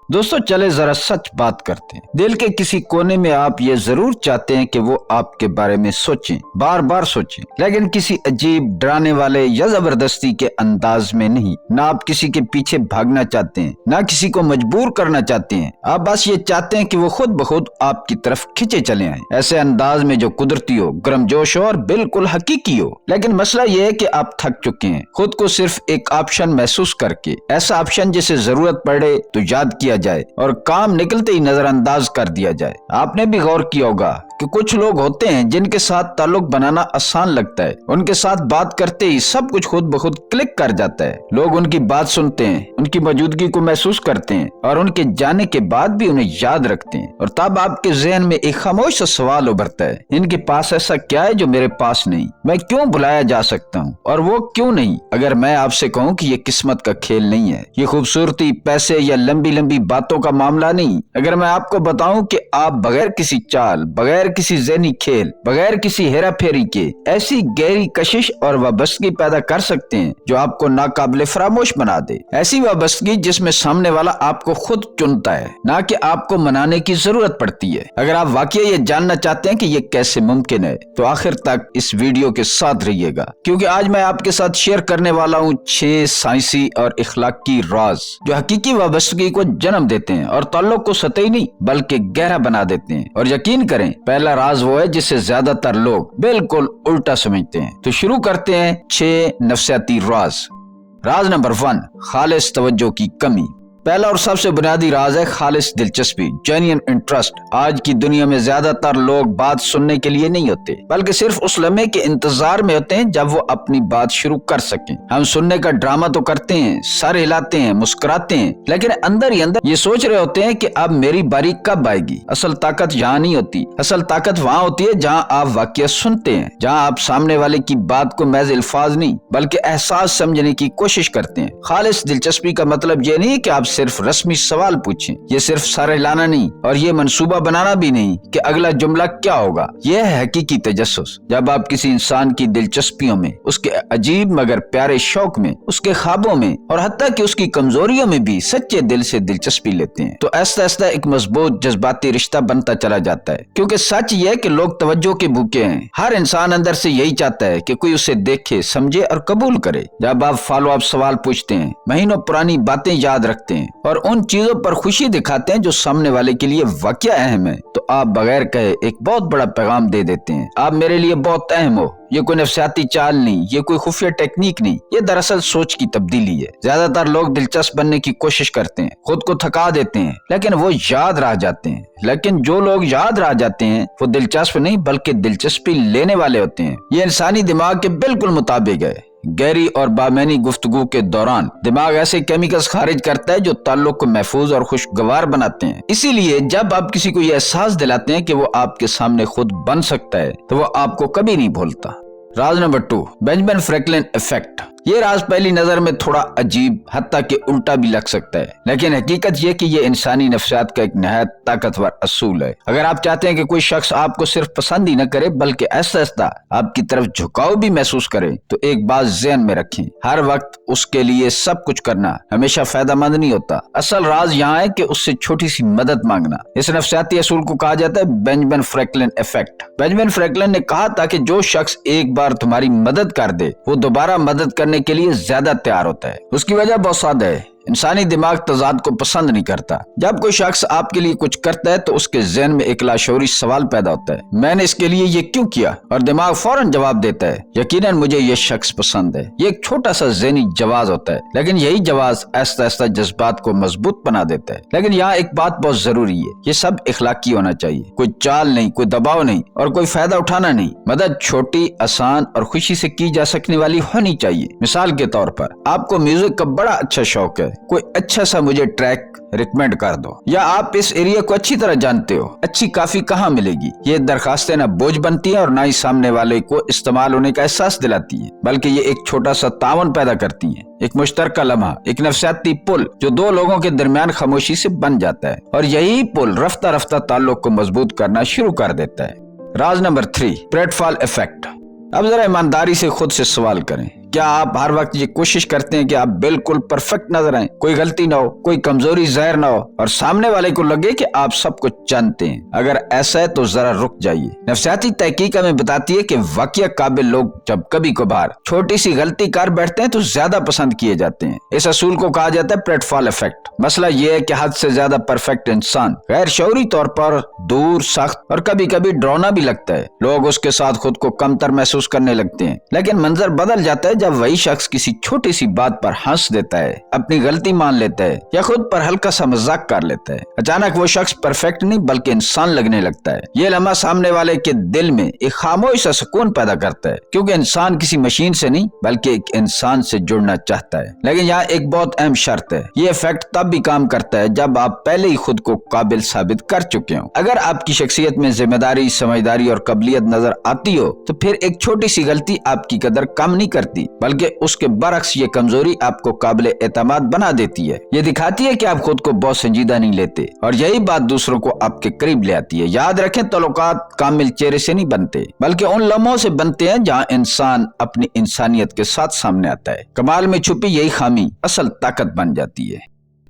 دوستو چلے ذرا سچ بات کرتے ہیں. دل کے کسی کونے میں آپ یہ ضرور چاہتے ہیں کہ وہ آپ کے بارے میں سوچیں، بار بار سوچیں، لیکن کسی عجیب ڈرانے والے یا زبردستی کے انداز میں نہیں. نہ آپ کسی کے پیچھے بھاگنا چاہتے ہیں، نہ کسی کو مجبور کرنا چاہتے ہیں. آپ بس یہ چاہتے ہیں کہ وہ خود بخود آپ کی طرف کھینچے چلے آئیں، ایسے انداز میں جو قدرتی ہو، گرم جوش ہو اور بالکل حقیقی ہو. لیکن مسئلہ یہ ہے کہ آپ تھک چکے ہیں خود کو صرف ایک آپشن محسوس کر کے، ایسا آپشن جسے ضرورت پڑے تو یاد کیا جائے اور کام نکلتے ہی نظر انداز کر دیا جائے. آپ نے بھی غور کیا ہوگا کہ کچھ لوگ ہوتے ہیں جن کے ساتھ تعلق بنانا آسان لگتا ہے، ان کے ساتھ بات کرتے ہی سب کچھ خود بخود کلک کر جاتا ہے. لوگ ان کی بات سنتے ہیں، ان کی موجودگی کو محسوس کرتے ہیں اور ان کے جانے کے بعد بھی انہیں یاد رکھتے ہیں. اور تب آپ کے ذہن میں ایک خاموش سا سوال ابھرتا ہے، ان کے پاس ایسا کیا ہے جو میرے پاس نہیں؟ میں کیوں بلایا جا سکتا ہوں اور وہ کیوں نہیں؟ اگر میں آپ سے کہوں کہ یہ قسمت کا کھیل نہیں ہے، یہ خوبصورتی، پیسے یا لمبی لمبی باتوں کا معاملہ نہیں. اگر میں آپ کو بتاؤں کہ آپ بغیر کسی چال، بغیر کسی ذہنی کھیل، بغیر کسی ہیرا پھیری کے ایسی گہری کشش اور وابستگی پیدا کر سکتے ہیں جو آپ کو ناقابل فراموش بنا دے، ایسی وابستگی جس میں سامنے والا آپ کو خود چنتا ہے، نہ کہ آپ کو منانے کی ضرورت پڑتی ہے. اگر آپ واقعی یہ جاننا چاہتے ہیں کہ یہ کیسے ممکن ہے تو آخر تک اس ویڈیو کے ساتھ رہیے گا، کیونکہ آج میں آپ کے ساتھ شیئر کرنے والا ہوں 6 سائنسی اور اخلاقی راز جو حقیقی وابستگی کو جنم دیتے ہیں اور تعلق کو سطحی نہیں بلکہ گہرا بنا دیتے ہیں. اور یقین کریں پہلا راز وہ ہے جسے زیادہ تر لوگ بالکل الٹا سمجھتے ہیں. تو شروع کرتے ہیں 6 نفسیاتی راز. راز نمبر 1، خالص توجہ کی کمی. پہلا اور سب سے بنیادی راز ہے خالص دلچسپی، جینوئن انٹرسٹ. آج کی دنیا میں زیادہ تر لوگ بات سننے کے لیے نہیں ہوتے بلکہ صرف اس لمحے کے انتظار میں ہوتے ہیں جب وہ اپنی بات شروع کر سکیں. ہم سننے کا ڈرامہ تو کرتے ہیں، سر ہلاتے ہیں، مسکراتے ہیں، لیکن اندر ہی اندر یہ سوچ رہے ہوتے ہیں کہ اب میری باری کب آئے گی. اصل طاقت یہاں نہیں ہوتی، اصل طاقت وہاں ہوتی ہے جہاں آپ واقعہ سنتے ہیں، جہاں آپ سامنے والے کی بات کو محض الفاظ نہیں بلکہ احساس سمجھنے کی کوشش کرتے ہیں. خالص دلچسپی کا مطلب یہ نہیں کہ آپ صرف رسمی سوال پوچھیں، یہ صرف سر ہلانا نہیں اور یہ منصوبہ بنانا بھی نہیں کہ اگلا جملہ کیا ہوگا. یہ ہے حقیقی تجسس. جب آپ کسی انسان کی دلچسپیوں میں، اس کے عجیب مگر پیارے شوق میں، اس کے خوابوں میں اور حتیٰ کہ اس کی کمزوریوں میں بھی سچے دل سے دلچسپی لیتے ہیں تو آہستہ آہستہ ایک مضبوط جذباتی رشتہ بنتا چلا جاتا ہے. کیونکہ سچ یہ ہے کہ لوگ توجہ کے بھوکے ہیں. ہر انسان اندر سے یہی چاہتا ہے کہ کوئی اسے دیکھے، سمجھے اور قبول کرے. جب آپ فالو اپ سوال پوچھتے ہیں، مہینوں پرانی باتیں یاد رکھتے ہیں اور ان چیزوں پر خوشی دکھاتے ہیں جو سامنے والے کے لیے واقعہ اہم ہے تو آپ بغیر کہے ایک بہت بڑا پیغام دے دیتے ہیں، آپ میرے لیے بہت اہم ہو. یہ کوئی نفسیاتی چال نہیں، یہ کوئی خفیہ ٹیکنیک نہیں، یہ دراصل سوچ کی تبدیلی ہے. زیادہ تر لوگ دلچسپ بننے کی کوشش کرتے ہیں، خود کو تھکا دیتے ہیں، لیکن وہ یاد رہ جاتے ہیں. لیکن جو لوگ یاد رہ جاتے ہیں وہ دلچسپ نہیں بلکہ دلچسپی لینے والے ہوتے ہیں. یہ انسانی دماغ کے بالکل مطابق ہے. گہری اور بامعنی گفتگو کے دوران دماغ ایسے کیمیکلز خارج کرتا ہے جو تعلق کو محفوظ اور خوشگوار بناتے ہیں. اسی لیے جب آپ کسی کو یہ احساس دلاتے ہیں کہ وہ آپ کے سامنے خود بن سکتا ہے تو وہ آپ کو کبھی نہیں بھولتا. راز نمبر 2، بینجامن فرینکلن ایفیکٹ. یہ راز پہلی نظر میں تھوڑا عجیب حتیٰ کہ الٹا بھی لگ سکتا ہے، لیکن حقیقت یہ کہ یہ انسانی نفسیات کا ایک نہایت طاقتور اصول ہے. اگر آپ چاہتے ہیں کہ کوئی شخص آپ کو صرف پسند ہی نہ کرے بلکہ آہستہ آہستہ آپ کی طرف جھکاؤ بھی محسوس کرے تو ایک بات ذہن میں رکھیں، ہر وقت اس کے لیے سب کچھ کرنا ہمیشہ فائدہ مند نہیں ہوتا. اصل راز یہاں ہے کہ اس سے چھوٹی سی مدد مانگنا. اس نفسیاتی اصول کو کہا جاتا ہے بینجامن فرینکلن ایفیکٹ. بینجامن فرینکلن نے کہا تھا کہ جو شخص ایک بار تمہاری مدد کر دے وہ دوبارہ مدد کرنے کے لیے زیادہ تیار ہوتا ہے. اس کی وجہ بہت سادہ ہے، انسانی دماغ تضاد کو پسند نہیں کرتا. جب کوئی شخص آپ کے لیے کچھ کرتا ہے تو اس کے ذہن میں ایک لاشعوری سوال پیدا ہوتا ہے، میں نے اس کے لیے یہ کیوں کیا؟ اور دماغ فوراً جواب دیتا ہے، یقیناً مجھے یہ شخص پسند ہے. یہ ایک چھوٹا سا ذہنی جواز ہوتا ہے لیکن یہی جواز آہستہ آہستہ جذبات کو مضبوط بنا دیتا ہے. لیکن یہاں ایک بات بہت ضروری ہے، یہ سب اخلاقی ہونا چاہیے. کوئی چال نہیں، کوئی دباؤ نہیں اور کوئی فائدہ اٹھانا نہیں. مدد چھوٹی، آسان اور خوشی سے کی جا سکنے والی ہونی چاہیے. مثال کے طور پر آپ کو میوزک کا بڑا اچھا شوق ہے، کوئی اچھا سا مجھے ٹریک ریکمینڈ کر دو، یا آپ اس ایریا کو اچھی طرح جانتے ہو، اچھی کافی کہاں ملے گی. یہ درخواستیں نہ بوجھ بنتی ہیں اور نہ ہی سامنے والے کو استعمال ہونے کا احساس دلاتی ہیں بلکہ یہ ایک چھوٹا سا تعاون پیدا کرتی ہیں، ایک مشترکہ لمحہ، ایک نفسیاتی پل جو دو لوگوں کے درمیان خاموشی سے بن جاتا ہے اور یہی پل رفتہ رفتہ تعلق کو مضبوط کرنا شروع کر دیتا ہے. راز نمبر 3، پریٹ فال ایفیکٹ. اب ذرا ایمانداری سے خود سے سوال کریں، क्या आप हर वक्त ये कोशिश करते हैं कि आप बिल्कुल परफेक्ट नजर आए, कोई गलती ना हो, कोई कमजोरी ज़ाहिर ना हो और सामने वाले को लगे कि आप सब कुछ जानते हैं? अगर ऐसा है तो जरा रुक जाइए। नफ्सियाती तहकीक हमें बताती है कि वाकई काबिल लोग जब कभी कभार छोटी सी गलती कर बैठते हैं तो ज्यादा पसंद किए जाते हैं। इस असूल को कहा जाता है प्रेटफॉल इफेक्ट। मसला यह है कि हद से ज्यादा परफेक्ट इंसान गैर शऊरी तौर पर दूर, सख्त और कभी कभी डरावना भी लगता है। लोग उसके साथ खुद को कमतर महसूस करने लगते हैं, लेकिन मंजर बदल जाता है जब वही शख्स किसी छोटी सी बात पर हंस देता है, अपनी गलती मान लेता है या खुद पर हल्का सा मजाक कर लेता है। अचानक वो शख्स परफेक्ट नहीं बल्कि इंसान लगने लगता है। ये लम्हा सामने वाले के दिल में एक खामोश सा सुकून पैदा करता है, क्योंकि इंसान किसी मशीन से नहीं बल्कि एक इंसान से जुड़ना चाहता है। लेकिन यहाँ एक बहुत अहम शर्त है, ये इफेक्ट तब भी काम करता है जब आप पहले ही खुद को काबिल साबित कर चुके हो। अगर आपकी शख्सियत में जिम्मेदारी, समझदारी और काबिलियत नजर आती हो तो फिर एक छोटी सी गलती आपकी कदर कम नहीं करती, बल्कि उसके बरक्स ये कमजोरी आपको काबिल एतमाद बना देती है। ये दिखाती है कि आप खुद को बहुत संजीदा नहीं लेते और यही बात दूसरों को आपके करीब ले आती है। याद रखें, ताल्लुकात कामिल चेहरे से नहीं बनते बल्कि उन लम्हों से बनते हैं जहाँ इंसान अपनी इंसानियत के साथ सामने आता है। कमाल में छुपी यही खामी असल ताकत बन जाती है।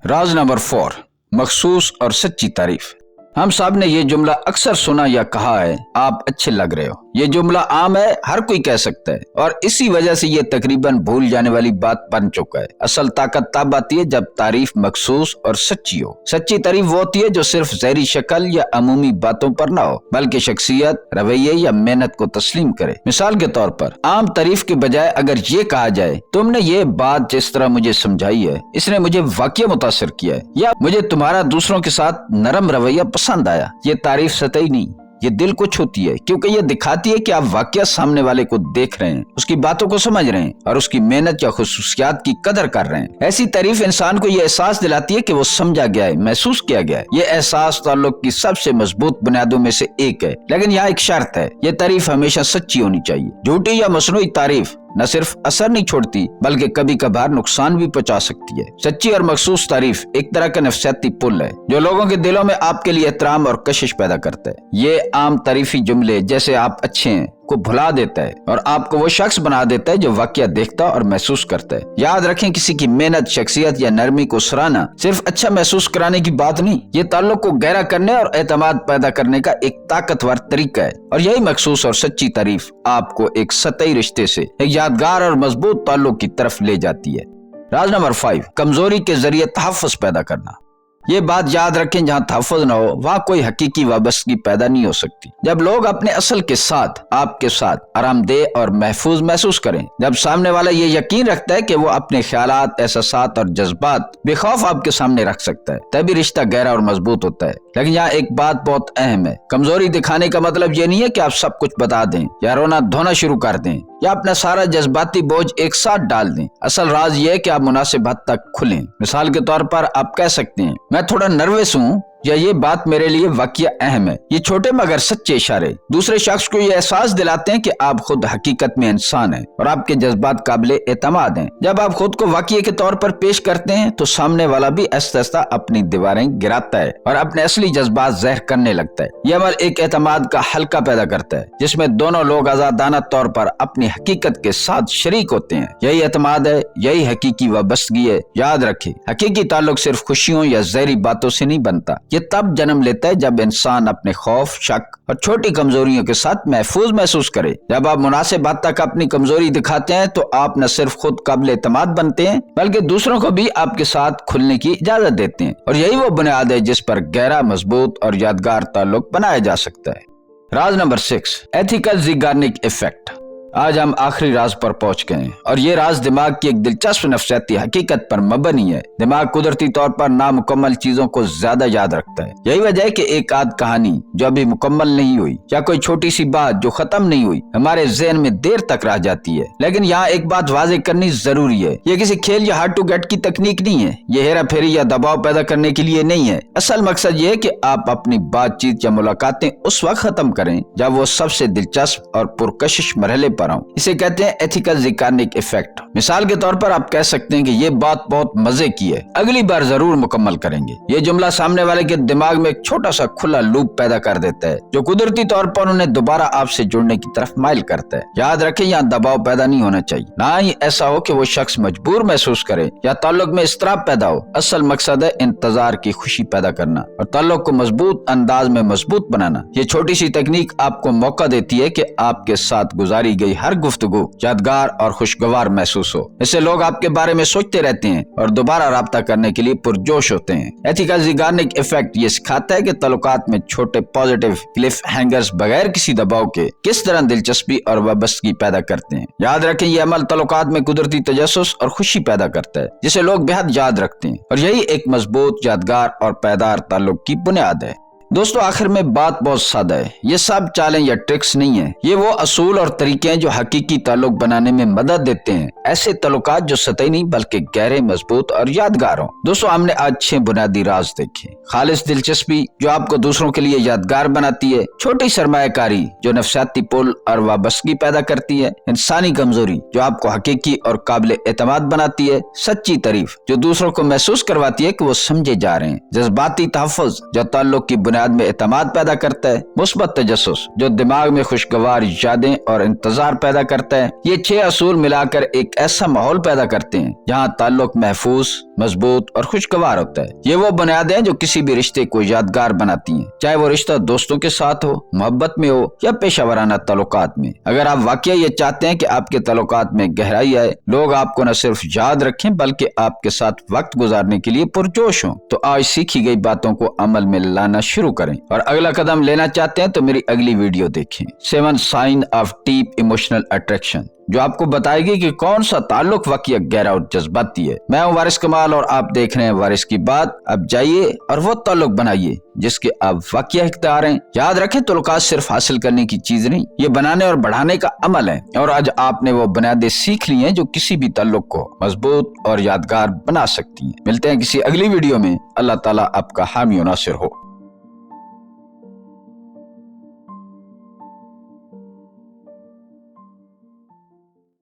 राज नंबर 4, मखसूस और सच्ची तारीफ। हम सब ने ये जुमला अक्सर सुना या कहा है, आप अच्छे लग रहे हो। ये जुमला आम है, हर कोई कह सकता है और इसी वजह से ये तकरीबन भूल जाने वाली बात बन चुका है। असल ताकत तब आती है जब तारीफ मखसूस और सच्ची हो। सच्ची तारीफ वो होती है जो सिर्फ ज़ाहिरी शक्ल या अमूमी बातों पर ना हो बल्कि शख्सियत, रवैये या मेहनत को तस्लीम करे। मिसाल के तौर पर आम तारीफ के बजाय अगर ये कहा जाए, तुमने ये बात जिस तरह मुझे समझाई है इसने मुझे वाकई मुतासिर किया है, या मुझे तुम्हारा दूसरों के साथ नरम रवैया पसंद आया, ये तारीफ सतही नहीं, ये दिल को छूती है, क्योंकि ये दिखाती है कि आप वाकई सामने वाले को देख रहे हैं, उसकी बातों को समझ रहे हैं और उसकी मेहनत या खुसूसियात की कदर कर रहे हैं। ऐसी तारीफ इंसान को ये एहसास दिलाती है कि वो समझा गया है, महसूस किया गया है। ये एहसास ताल्लुक की सबसे मजबूत बुनियादों में से एक है। लेकिन यहाँ एक शर्त है, ये तारीफ हमेशा सच्ची होनी चाहिए। झूठी या मसनूई तारीफ न सिर्फ असर नहीं छोड़ती बल्कि कभी कभार नुकसान भी पहुंचा सकती है। सच्ची और मखसूस तारीफ एक तरह का नफसियाती पुल है जो लोगों के दिलों में आपके लिए एहतराम और कशिश पैदा करता है। ये आम तारीफी जुमले जैसे आप अच्छे हैं को भुला देता है और आपको वो शख्स बना देता है जो वाकया देखता और महसूस करता है। याद रखें, किसी की मेहनत, शख्सियत या नरमी को सराहना सिर्फ अच्छा महसूस कराने की बात नहीं, ये ताल्लुक को गहरा करने और एतमाद पैदा करने का एक ताकतवर तरीका है। और यही मखसूस और सच्ची तारीफ आपको एक सतही रिश्ते से एक यादगार और मजबूत ताल्लुक की तरफ ले जाती है। राज नंबर 5, कमजोरी के जरिए तहफ़्फ़ुज़ पैदा करना। ये बात याद रखें, जहाँ तहफ़्फ़ुज़ न हो वहाँ कोई हकीकी वाबस्तगी पैदा नहीं हो सकती। जब लोग अपने असल के साथ, आपके साथ आरामदेह और महफूज महसूस करें, जब सामने वाला ये यकीन रखता है कि वो अपने ख्यालात, एहसासात और जज्बात बेखौफ आपके सामने रख सकता है, तभी रिश्ता गहरा और मजबूत होता है। लेकिन यहाँ एक बात बहुत अहम है, कमजोरी दिखाने का मतलब ये नहीं है कि आप सब कुछ बता दें या रोना धोना शुरू कर दें या अपना सारा जज्बाती बोझ एक साथ डाल दें। असल राज ये है कि आप मुनासिब हद तक खुलें। मिसाल के तौर पर आप कह सकते हैं, मैं थोड़ा नर्वस हूँ, या ये बात मेरे लिए वाकई अहम है। ये छोटे मगर सच्चे इशारे दूसरे शख्स को ये एहसास दिलाते हैं कि आप खुद हकीकत में इंसान हैं और आपके जज्बात काबिले एतमाद हैं। जब आप खुद को वाकई के तौर पर पेश करते हैं तो सामने वाला भी आहिस्ता अपनी दीवारें गिराता है और अपने असली जज्बात ज़ाहिर करने लगता है। यह अमल एक एतमाद का हल्का पैदा करता है जिसमें दोनों लोग आजादाना तौर पर अपनी हकीकत के साथ शरीक होते हैं। यही एतमाद है, यही हकीकी वाबस्तगी है। याद रखें, हकीकी ताल्लुक सिर्फ खुशियों या ज़ाहिरी बातों से नहीं बनता। ये तब जन्म लेता है जब इंसान अपने खौफ, शक और छोटी कमजोरियों के साथ महफूज महसूस करे। जब आप मुनासिब हद तक अपनी कमजोरी दिखाते हैं तो आप न सिर्फ खुद काबिल एतमाद बनते हैं बल्कि दूसरों को भी आपके साथ खुलने की इजाजत देते हैं। और यही वो बुनियाद है जिस पर गहरा, मजबूत और यादगार ताल्लुक बनाया जा सकता है। राज नंबर 6, एथिकल ज़िगार्निक इफेक्ट। आज हम आखिरी राज पर पहुंच गए हैं और ये राज दिमाग की एक दिलचस्प नफ्सियाती हकीकत पर मबनी है। दिमाग कुदरती तौर पर नामुकम्मल चीजों को ज्यादा याद रखता है। यही वजह है कि एक आध कहानी जो अभी मुकम्मल नहीं हुई या कोई छोटी सी बात जो खत्म नहीं हुई हमारे ज़हन में देर तक रह जाती है। लेकिन यहाँ एक बात वाज़ेह करनी जरूरी है, ये किसी खेल या हार्ड टू गेट की तकनीक नहीं है, ये हेरा फेरी या दबाव पैदा करने के लिए नहीं है। असल मकसद ये है कि आप अपनी बातचीत या मुलाकातें उस वक्त खत्म करें जब वो सबसे दिलचस्प और पुरकशिश मरहले पर रहा हूँ। इसे कहते हैं एथिकल ज़िगार्निक इफेक्ट। मिसाल के तौर पर आप कह सकते हैं कि ये बात बहुत मजे की है, अगली बार जरूर मुकम्मल करेंगे। ये जुमला सामने वाले के दिमाग में एक छोटा सा खुला लूप पैदा कर देता है जो कुदरती तौर पर उन्हें दोबारा आपसे जुड़ने की तरफ माइल करता है। याद रखें, यहाँ दबाव पैदा नहीं होना चाहिए, ना ही ऐसा हो कि वो शख्स मजबूर महसूस करे या ताल्लुक में इस्तराब पैदा हो। असल मकसद है इंतजार की खुशी पैदा करना और ताल्लुक को मजबूत अंदाज में मजबूत बनाना। ये छोटी सी तकनीक आपको मौका देती है कि आपके साथ गुजारी गई हर गुफ्तगू यादगार और खुशगवार महसूस हो। इससे लोग आपके बारे में सोचते रहते हैं और दोबारा राब्ता करने के लिए पुरजोश होते हैं। एथिकल ज़िगार्निक इफेक्ट ये सिखाता है कि ताल्लुकात में छोटे पॉजिटिव क्लिफ हैंगर्स बगैर किसी दबाव के किस तरह दिलचस्पी और वाबस्तगी पैदा करते हैं। याद रखें, ये अमल ताल्लुकात में कुदरती तजस्सुस और खुशी पैदा करता है जिसे लोग बेहद याद रखते हैं और यही एक मजबूत, यादगार और पायदार ताल्लुक की बुनियाद है। दोस्तों, आखिर में बात बहुत सादा है। ये सब चालें या ट्रिक्स नहीं है, ये वो असूल और तरीके हैं जो हकीकी ताल्लुक बनाने में मदद देते हैं। ऐसे ताल्लुकात जो सतही नहीं बल्कि गहरे, मजबूत और यादगार हों। दोस्तों, हमने आज 6 बुनियादी राज देखे। खालिस दिलचस्पी जो आपको दूसरों के लिए यादगार बनाती है, छोटी सरमायाकारी जो नफसियाती पुल और वाबस्तगी पैदा करती है, इंसानी कमजोरी जो आपको हकीकी और काबिल एतमाद बनाती है, सच्ची तारीफ जो दूसरों को महसूस करवाती है कि वो समझे जा रहे हैं, जज्बाती तहफ़्फ़ुज़ जो ताल्लुक की बुनियाद में एतमाद पैदा करता है, मुस्बत तजस्सुस जो दिमाग में खुशगवार यादें और इंतजार पैदा करता है। ये 6 असूल मिलाकर एक ऐसा माहौल पैदा करते हैं जहाँ ताल्लुक महफूज, मजबूत और खुशगवार होता है। ये वो बुनियादें जो किसी भी रिश्ते को यादगार बनाती हैं, चाहे वो रिश्ता दोस्तों के साथ हो, मोहब्बत में हो या पेशावराना ताल्लुकात में। अगर आप वाकई ये चाहते हैं कि आपके ताल्लुकात में गहराई आए, लोग आपको न सिर्फ याद रखें बल्कि आपके साथ वक्त गुजारने के लिए पुरजोश हों, तो आज सीखी गई बातों को अमल में लाना शुरू करें। और अगला कदम लेना चाहते हैं तो मेरी अगली वीडियो देखें, 7 sign of deep emotional attraction, जो आपको बताएगी कि कौन सा ताल्लुक वाकई गहरा और जज्बाती है। मैं हूं वारिस कमाल और आप देख रहे हैं वारिस की बात। अब जाइए और वो ताल्लुक बनाइए जिसके आप वाकई इख्तियार हैं। याद रखें, ताल्लुकात सिर्फ हासिल करने की चीज नहीं, ये बनाने और बढ़ाने का अमल है। और आज आपने वो बुनियादें सीख ली हैं जो किसी भी ताल्लुक को मजबूत और यादगार बना सकती हैं। मिलते हैं किसी अगली वीडियो में। अल्लाह ताला आपका हामी और नासिर हो।